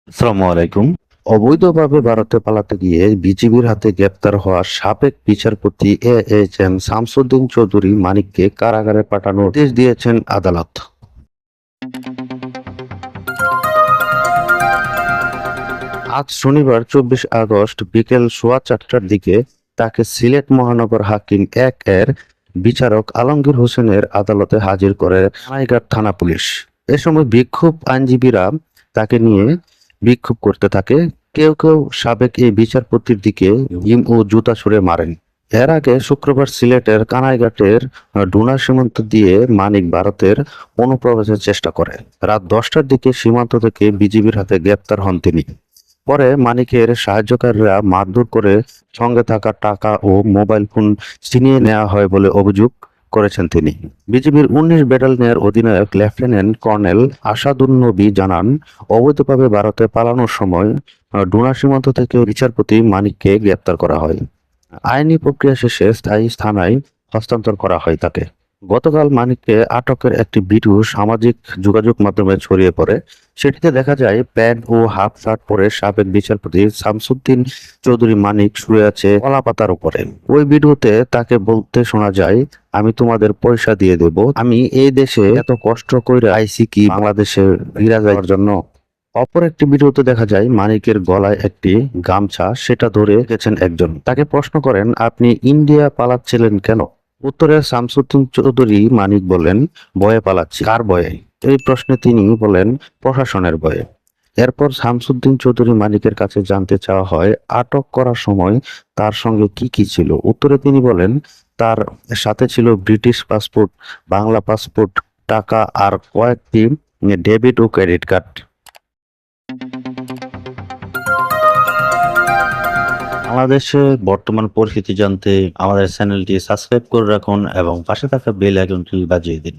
আসসালামু আলাইকুম। অবৈধভাবে ভারতে পালাতে গিয়ে বিজিবির হাতে গ্রেপ্তার হওয়া সাবেক বিচারপতি এএইচএম শামসুদ্দিন চৌধুরী মানিককে কারাগারে পাঠানোর নির্দেশ দিয়েছেন আদালত। আজ শনিবার 24 আগস্ট বিকেল 4:15টার দিকে তাকে সিলেট মহানগর হাকিম 1 এর বিচারক আলমগীর হোসেনের আদালতে হাজির করে কানাইঘাট থানা পুলিশ। এ সময় বিক্ষোভ আইনজীবীরা তাকে নিয়ে বিক্ষোভ করতে থাকে। কেউ কেউ সাবেক এই বিচারপতির দিকে ডিম ও জুতা ছুড়ে মারেন। এর আগে শুক্রবার সিলেটের কানাইঘাটের ডুনা সীমান্ত দিয়ে মানিক ভারতের অনুপ্রবেশের চেষ্টা করে। রাত 10টার দিকে সীমান্ত থেকে বিজিবির হাতে গ্রেপ্তার হন তিনি। পরে মানিকের সাহায্যকারীরা মারধর করে সঙ্গে থাকা টাকা ও মোবাইল ফোন ছিনিয়ে নেওয়া হয় বলে অভিযোগ করেছেন তিনি। বিজিবির 19 ব্যাটালিয়নের অধিনায়ক লেফটেন্যান্ট কর্নেল আসাদুন্নবী জানান, অবৈধভাবে ভারতে পালানোর সময় ডুনা সীমান্ত থেকে বিচারপতি মানিককে গ্রেপ্তার করা হয়। আইনি প্রক্রিয়া শেষে স্থায়ী থানায় হস্তান্তর করা হয় তাকে। গতকাল মানিককে আটকের একটি ভিডিও সামাজিক যোগাযোগ মাধ্যমে ছড়িয়ে পড়ে। সেটিতে দেখা যায় প্যান্ট ও হাফ শার্ট পরে সাবেক বিচারপতি শামসুদ্দিন চৌধুরী মানিক শুয়ে আছে কলাপাতার উপরে। ওই ভিডিওতে তাকে বলতে শোনা যায়, আমি তোমাদের পয়সা দিয়ে দেব, আমি এই দেশে এত কষ্ট করে আইছি কি বাংলাদেশে ফিরে যাওয়ার জন্য। অপর একটি ভিডিওতে দেখা যায় মানিকের গলায় একটি গামছা, সেটা ধরে রেখেছেন একজন। তাকে প্রশ্ন করেন, আপনি ইন্ডিয়া পালাচ্ছিলেন কেন? উত্তরে শামসুদ্দিন চৌধুরী মানিক বলেন, ভয়ে পালাচ্ছি। কার ভয়ে? এই প্রশ্নে তিনি বলেন, প্রশাসনের ভয়ে। এরপর শামসুদ্দিন চৌধুরী মানিকের কাছে জানতে চাওয়া হয়, আটক করার সময় তার সঙ্গে কি কি ছিল। উত্তরে তিনি বলেন, তার সাথে ছিল ব্রিটিশ পাসপোর্ট, বাংলা পাসপোর্ট, টাকা আর কয়েকটি ডেবিট ও ক্রেডিট কার্ড। বাংলাদেশে বর্তমান পরিস্থিতি জানতে আমাদের চ্যানেলটি সাবস্ক্রাইব করে রাখুন এবং পাশে থাকা বেল আইকনটি বাজিয়ে দিন।